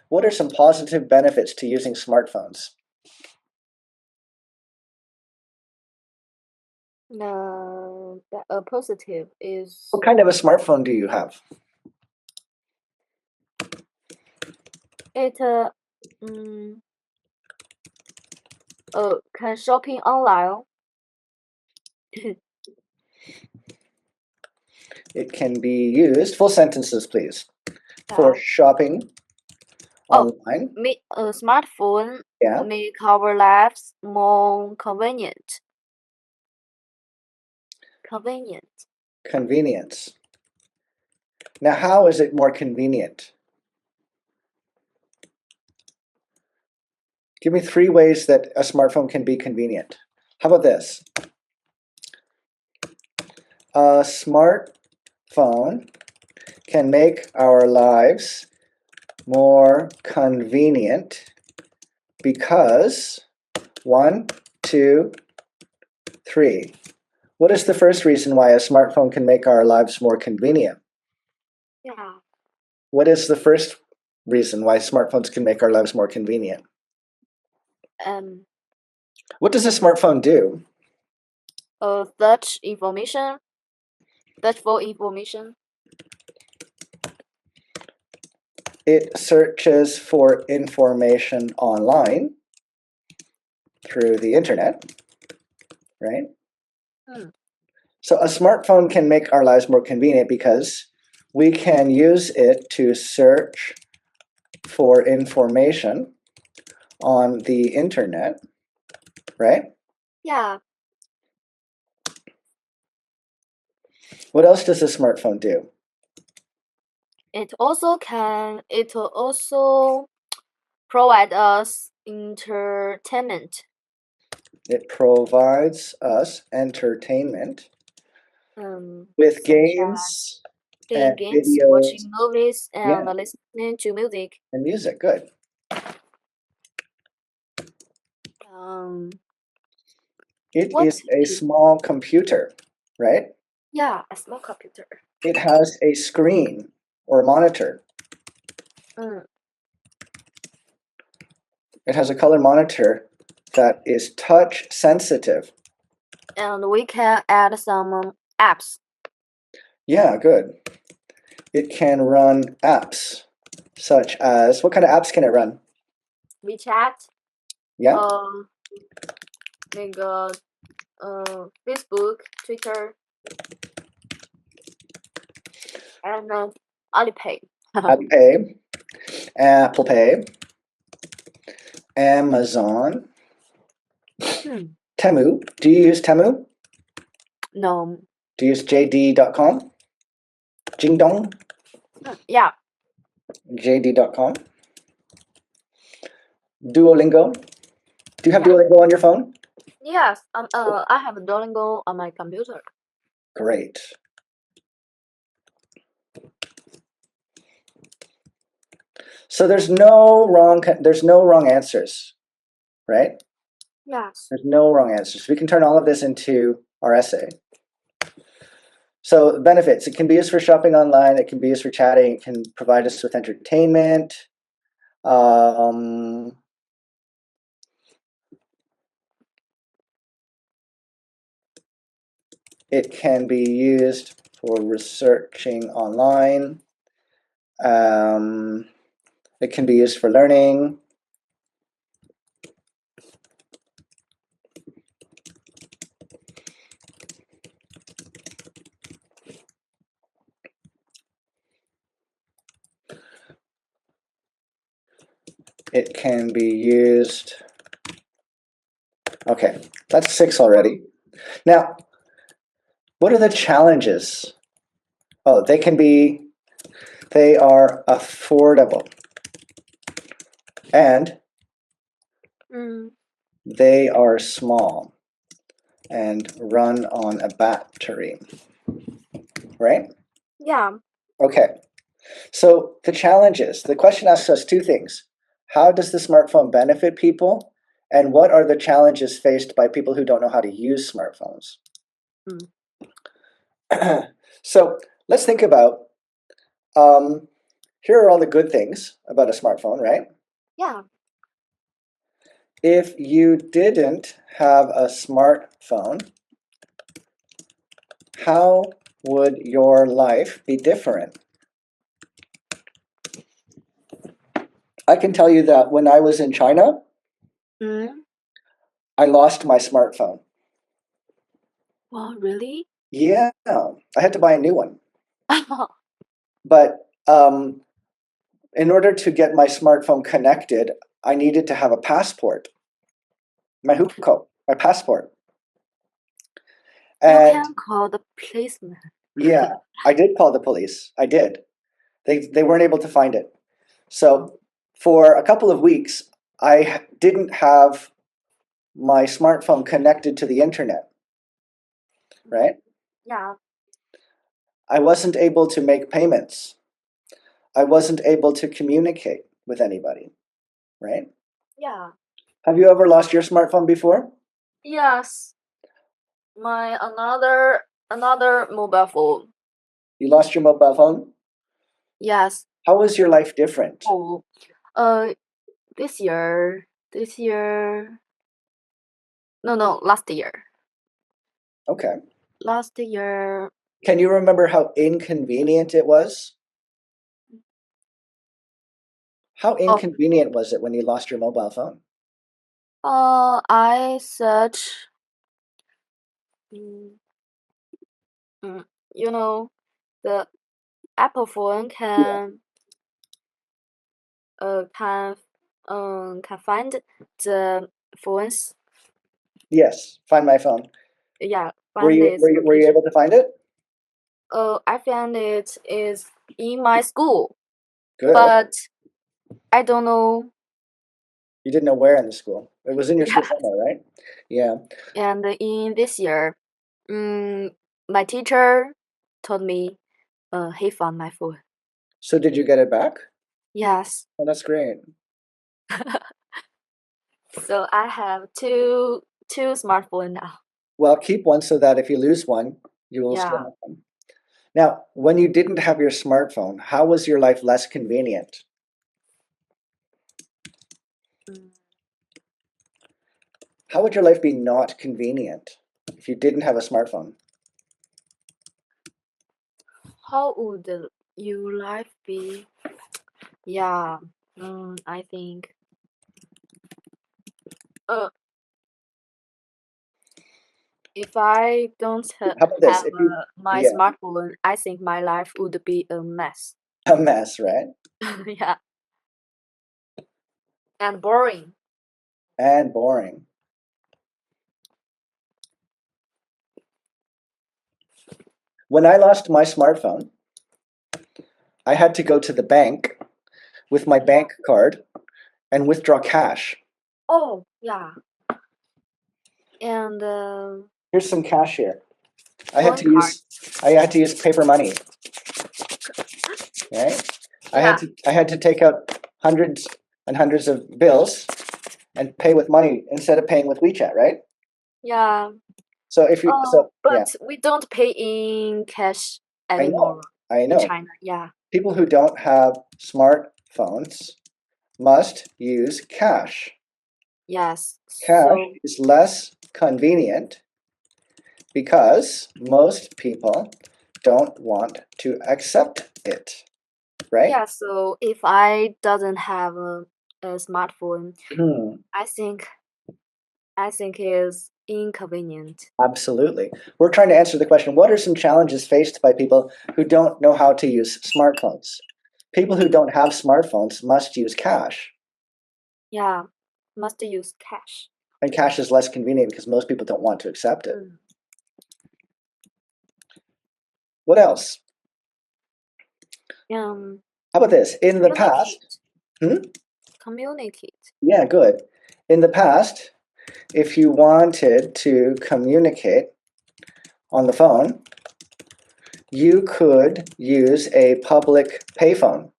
What are some positive benefits to using smartphones? A positive is What kind of a smartphone do you have? it can shopping online. It can be used, full sentences please, for Yeah. shopping online. A smartphone Yeah, make our lives more convenient. convenience. Now, how is it more convenient? Give me 3 ways that a smartphone can be convenient. How about this? A smartphone can make our lives more convenient because 1, 2, 3. What is the first reason why a smartphone can make our lives more convenient? Yeah. What is the first reason why smartphones can make our lives more convenient? What does a smartphone do? Search for information. It searches for information online through the internet, right? So a smartphone can make our lives more convenient because we can use it to search for information on the internet, right? Yeah. What else does a smartphone do? It also provide us entertainment. It provides us entertainment with Such games playing and games, videos, watching movies, and yeah, listening to music. and music. Good. It What is a is small computer, right? Yeah, a small computer. It has a screen or monitor. It has a color monitor that is touch sensitive. And we can add some apps. Yeah, good. It can run apps such as, what kind of apps can it run? WeChat. Yeah. Facebook, Twitter, and Alipay. Alipay, Apple Pay, Amazon, Temu. Do you use Temu? No. Do you use JD.com? Jingdong? Yeah. JD.com. Duolingo. Do you have Yeah. Duolingo on your phone? Yes. I have Duolingo on my computer. Great. So there's no wrong answers, right? Yes. There's no wrong answers. We can turn all of this into our essay. So benefits, it can be used for shopping online, it can be used for chatting, it can provide us with entertainment. It can be used for researching online. It can be used for learning. It can be used. Okay, that's 6 already. Now, what are the challenges? Oh, they are affordable. And they are small and run on a battery, right? Yeah. Okay, so the challenges, the question asks us 2 things. How does the smartphone benefit people? And what are the challenges faced by people who don't know how to use smartphones? So let's think about Here are all the good things about a smartphone, right? Yeah. If you didn't have a smartphone, how would your life be different? I can tell you that when I was in China, Mm. I lost my smartphone. Oh, really? Yeah, I had to buy a new one. But in order to get my smartphone connected, I needed to have a passport, my hukou, my passport. You And can call the policeman. yeah, I did call the police. I did. They weren't able to find it. So for a couple of weeks, I didn't have my smartphone connected to the internet, right? Yeah. I wasn't able to make payments. I wasn't able to communicate with anybody, right? Yeah. Have you ever lost your smartphone before? Yes. My another mobile phone. You lost your mobile phone? Yes. How was your life different? Oh. This year. No, last year. Okay. Last year. Can you remember how inconvenient it was? How Oh. inconvenient was it when you lost your mobile phone? I search. Mm, you know, the Apple phone Yeah. can can find the phones. Yes, find my phone. Yeah, Were find you its were you, were you location. able to find it? I found it is in my school, Good. but I don't know. You didn't know where in the school. It was in your school Yeah, somewhere, right? Yeah. and in this year, my teacher told me, he found my phone. So did you get it back? Yes, Oh, that's great. so I have two smartphone now. Well, keep one so that if you lose one, you will still Yeah. have one. Now, when you didn't have your smartphone, how was your life less convenient? Mm. How would your life be not convenient if you didn't have a smartphone? How would your life be? Yeah, I think. Uh, if I don't How about this? have If you, my yeah, smartphone, I think my life would be a mess. a mess, right? Yeah, and boring. And boring. When I lost my smartphone, I had to go to the bank with my Yeah. bank card and withdraw cash. Oh, yeah. And Here's some cash here. I had phone to card. use I had to use paper money, right? Yeah, I had to take out hundreds and hundreds of bills and pay with money instead of paying with WeChat, right? yeah. So if you Oh, so yeah, but we don't pay in cash I know. anymore I in know. China. Yeah. People who don't have smartphones must use cash. Yes. Cash So is less convenient because most people don't want to accept it, right? yeah. So if I doesn't have a smartphone, Hmm, I think is inconvenient. absolutely. We're trying to answer the question, what are some challenges faced by people who don't know how to use smartphones? People who don't have smartphones must use cash, Yeah, must use cash. and cash is less convenient because most people don't want to accept it. Mm. What else? Um, How about this? In the past, communicate, hmm? communicate. Yeah, good. In the past, if you wanted to communicate on the phone, you could use a public payphone.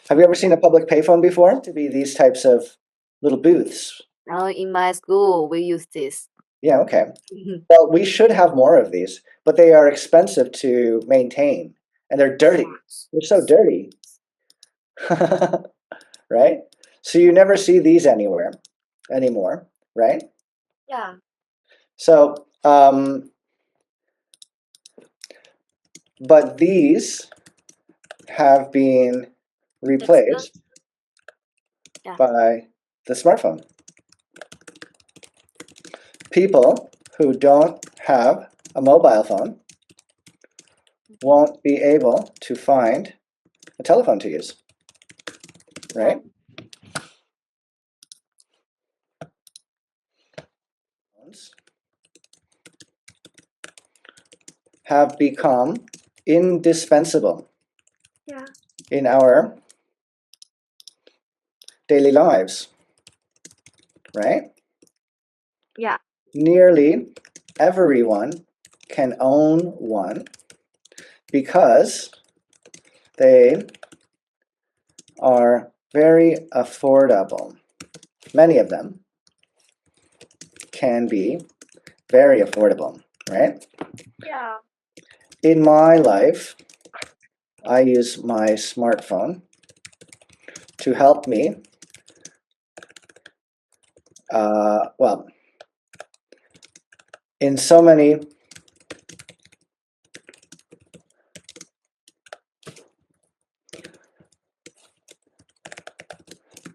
Have you ever seen a public payphone before? To be these types of little booths. Now in my school, we use this. Yeah, okay. Well, we should have more of these, but they are expensive to maintain and they're dirty. They're so dirty. right? So you never see these anywhere anymore, right? Yeah. So, but these have been replaced Yeah. by the smartphone. People who don't have a mobile phone won't be able to find a telephone to use, right? Have become indispensable Yeah. in our daily lives, right? Yeah. Nearly everyone can own one because they are very affordable. Many of them can be very affordable, right? Yeah. In my life, I use my smartphone to help me, well, in so many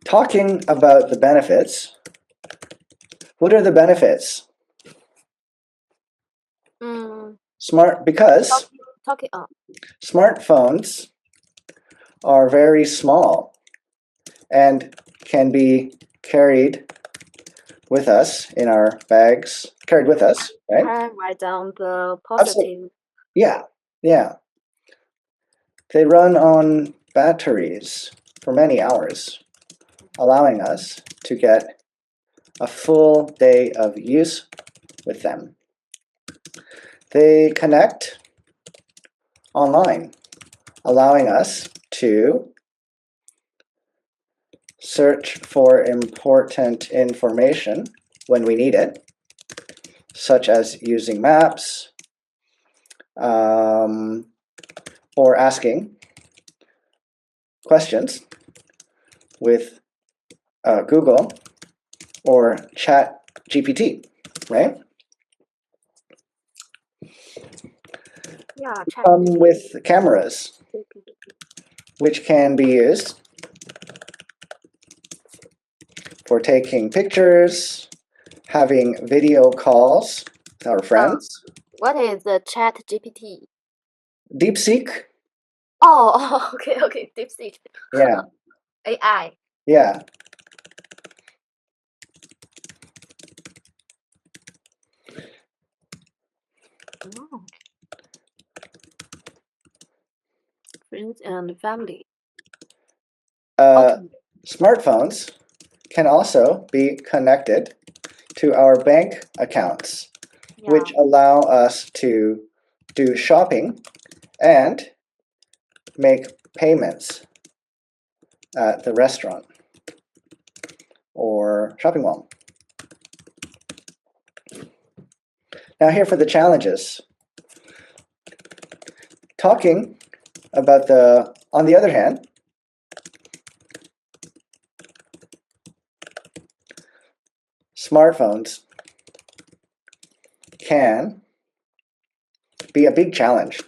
talking about the benefits. What are the benefits? Because Talking. smartphones are very small and can be carried with us in our bags, carried with us, right? Can write down the Absolutely. positive. Yeah, yeah. They run on batteries for many hours, allowing us to get a full day of use with them. They connect online, allowing us to search for important information when we need it, such as using maps, or asking questions with Google or Chat GPT, right? Yeah. Chat. With cameras, which can be used for taking pictures, having video calls with our friends. What is the Chat GPT? DeepSeek, Oh, okay, okay. DeepSeek. yeah, AI. yeah. Oh. Friends and family. Smartphones can also be connected to our bank accounts, which allow us to do shopping and make payments at the restaurant or shopping mall. Now, here for the challenges. Talking about on the other hand, smartphones can be a big challenge,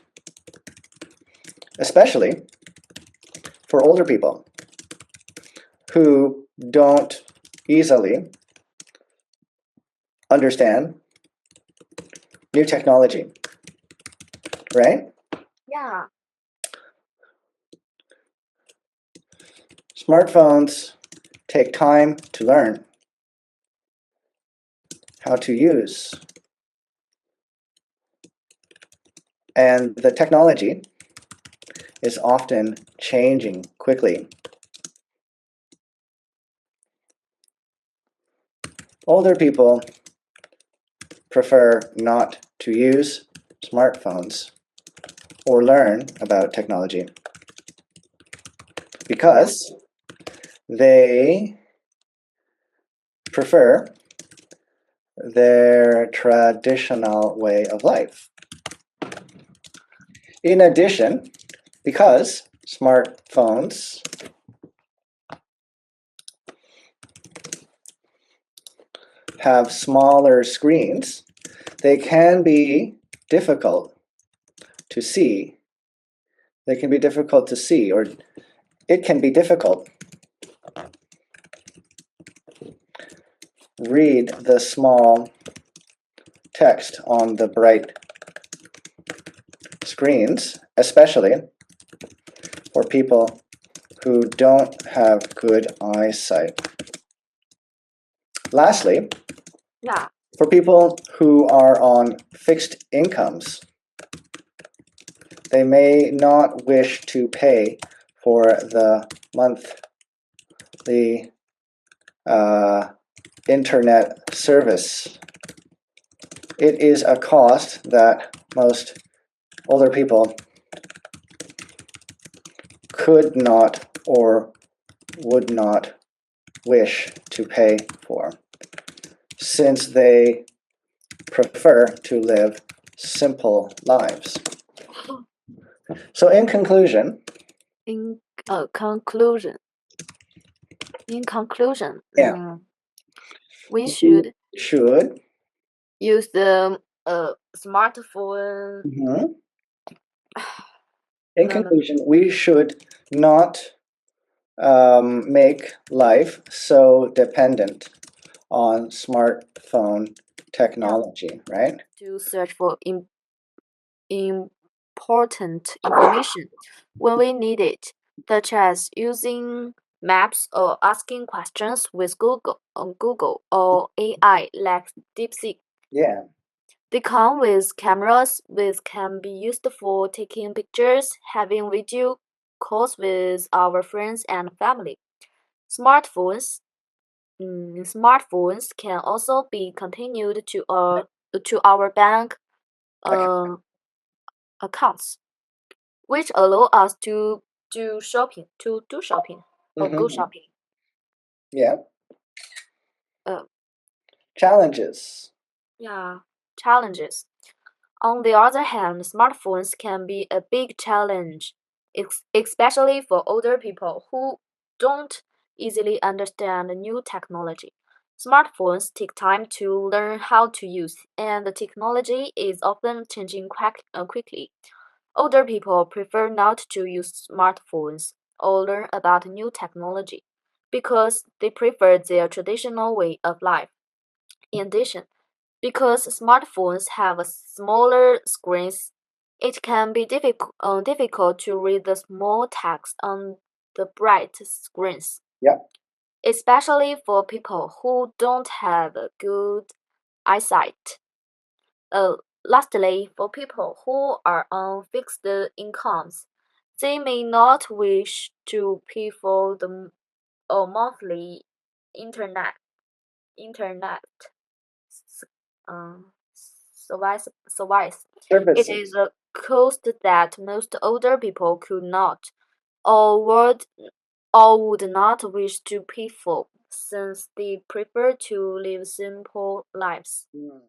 especially for older people who don't easily understand new technology, right? Yeah. Smartphones take time to learn how to use, and the technology is often changing quickly. Older people prefer not to use smartphones or learn about technology because they prefer their traditional way of life. In addition, because smartphones have smaller screens, they can be difficult to see. They can be difficult to see, or it can be difficult. Read the small text on the bright screens, especially for people who don't have good eyesight. Lastly, Yeah. for people who are on fixed incomes, they may not wish to pay for the monthly internet service. It is a cost that most older people could not or would not wish to pay for, since they prefer to live simple lives. So in conclusion, In conclusion, yeah, we should should use the smartphone. mhm. In No, no. conclusion, we should not make life so dependent on smartphone technology, right? To search for important information when we need it, such as using maps or asking questions with Google or AI like DeepSeek. Yeah, They come with cameras which can be used for taking pictures, having video calls with our friends and family. Smartphones, smartphones can also be continued to our bank uh, accounts, which allow us to do shopping, or go mm-hmm. shopping. Yeah. Uh, Challenges. yeah, challenges. On the other hand, smartphones can be a big challenge, especially for older people who don't easily understand new technology. Smartphones take time to learn how to use, and the technology is often changing quickly. Older people prefer not to use smartphones or learn about new technology because they prefer their traditional way of life. In addition, because smartphones have smaller screens, it can be difficult to read the small text on the bright screens, Yeah. especially for people who don't have good eyesight. Lastly, for people who are on fixed incomes, they may not wish to pay for the monthly internet internet uh, service. It Services. is a cost that most older people could not or would not wish to pay for, since they prefer to live simple lives. Mm.